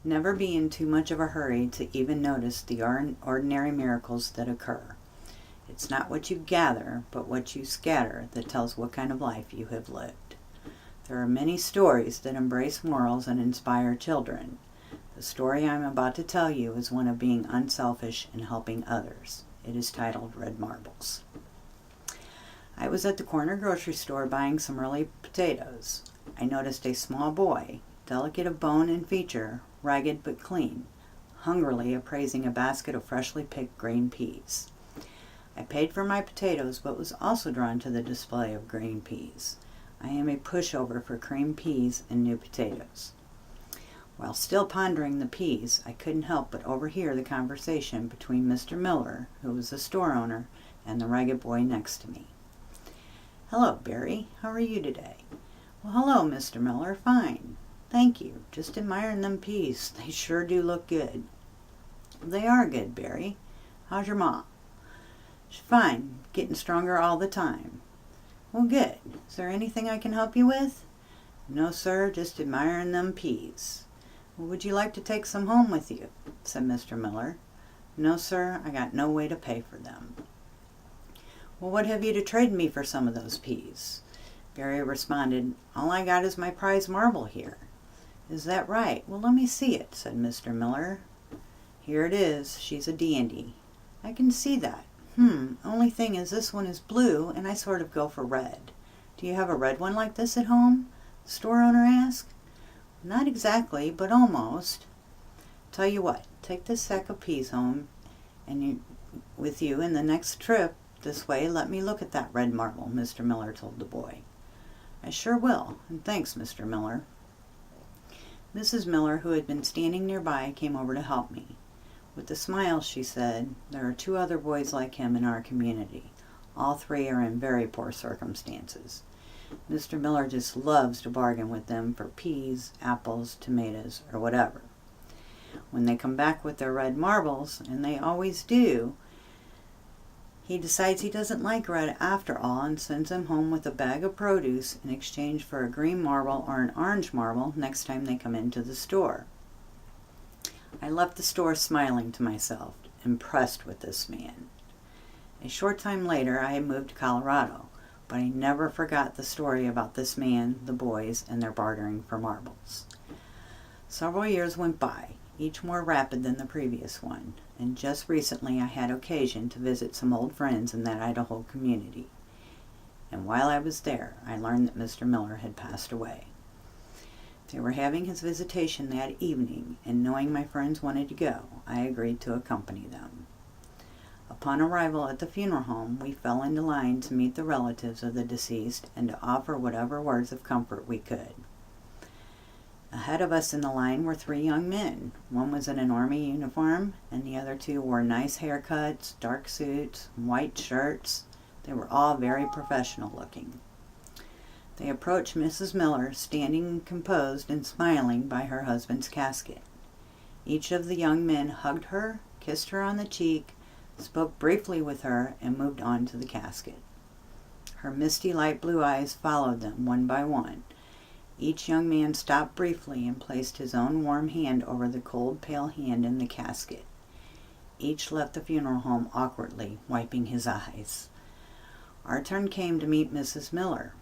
Never be in too much of a hurry to even notice the ordinary miracles that occur. It's not what you gather, but what you scatter that tells what kind of life you have lived. There are many stories that embrace morals and inspire children. The story I'm about to tell you is one of being unselfish and helping others. It is titled Red Marbles. I was at the corner grocery store buying some early potatoes. I noticed a small boy, delicate of bone and feature, ragged but clean, hungrily appraising a basket of freshly picked green peas. I paid for my potatoes, but was also drawn to the display of green peas. I am a pushover for cream peas and new potatoes. While still pondering the peas, I couldn't help but overhear the conversation between Mr. Miller, who was the store owner, and the ragged boy next to me. "Hello, Barry. How are you today?" "Well, hello, Mr. Miller. Fine. Thank you. Just admiring them peas. They sure do look good." "They are good, Barry. How's your ma?" "She's fine. Getting stronger all the time." "Well, good. Is there anything I can help you with?" "No, sir. Just admiring them peas." "Well, would you like to take some home with you?" said Mr. Miller. "No, sir. I got no way to pay for them." "Well, what have you to trade me for some of those peas?" Barry responded, "All I got is my prize marble here." "Is that right? Well, let me see it," said Mr. Miller. "Here it is. She's a dandy." "I can see that. Only thing is this one is blue, and I sort of go for red. Do you have a red one like this at home?" the store owner asked. "Not exactly, but almost." "Tell you what, take this sack of peas home with you, and the next trip this way let me look at that red marble," Mr. Miller told the boy. "I sure will, and thanks, Mr. Miller." Mrs. Miller, who had been standing nearby, came over to help me. With a smile, she said, "There are 2 other boys like him in our community. All 3 are in very poor circumstances. Mr. Miller just loves to bargain with them for peas, apples, tomatoes, or whatever. When they come back with their red marbles, and they always do, he decides he doesn't like red after all and sends them home with a bag of produce in exchange for a green marble or an orange marble next time they come into the store." I left the store smiling to myself, impressed with this man. A short time later, I had moved to Colorado, but I never forgot the story about this man, the boys, and their bartering for marbles. Several years went by, each more rapid than the previous one, and just recently I had occasion to visit some old friends in that Idaho community. And while I was there, I learned that Mr. Miller had passed away. They were having his visitation that evening, and knowing my friends wanted to go, I agreed to accompany them. Upon arrival at the funeral home, we fell into line to meet the relatives of the deceased and to offer whatever words of comfort we could. Ahead of us in the line were 3 young men. One was in an army uniform, and the other 2 wore nice haircuts, dark suits, white shirts. They were all very professional looking. They approached Mrs. Miller, standing composed and smiling by her husband's casket. Each of the young men hugged her, kissed her on the cheek, spoke briefly with her, and moved on to the casket. Her misty light blue eyes followed them one by one. Each young man stopped briefly and placed his own warm hand over the cold, pale hand in the casket. Each left the funeral home awkwardly, wiping his eyes. Our turn came to meet Mrs. Miller.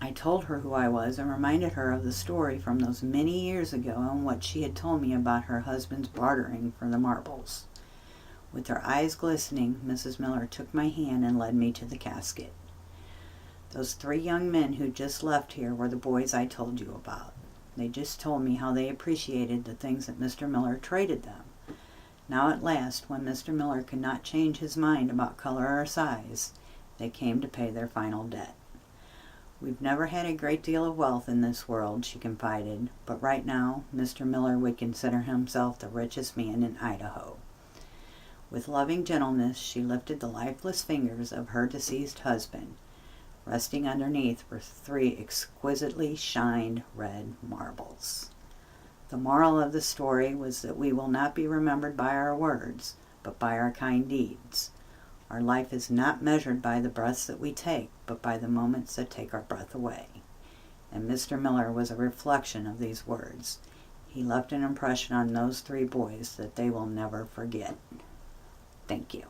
I told her who I was and reminded her of the story from those many years ago and what she had told me about her husband's bartering for the marbles. With her eyes glistening, Mrs. Miller took my hand and led me to the casket. Those 3 young men who just left here were the boys I told you about. They just told me how they appreciated the things that Mr. Miller traded them. Now at last, when Mr. Miller could not change his mind about color or size, they came to pay their final debt. "We've never had a great deal of wealth in this world," she confided, "but right now, Mr. Miller would consider himself the richest man in Idaho." With loving gentleness, she lifted the lifeless fingers of her deceased husband. Resting underneath were 3 exquisitely shined red marbles. The moral of the story was that we will not be remembered by our words, but by our kind deeds. Our life is not measured by the breaths that we take, but by the moments that take our breath away. And Mr. Miller was a reflection of these words. He left an impression on those three boys that they will never forget. Thank you.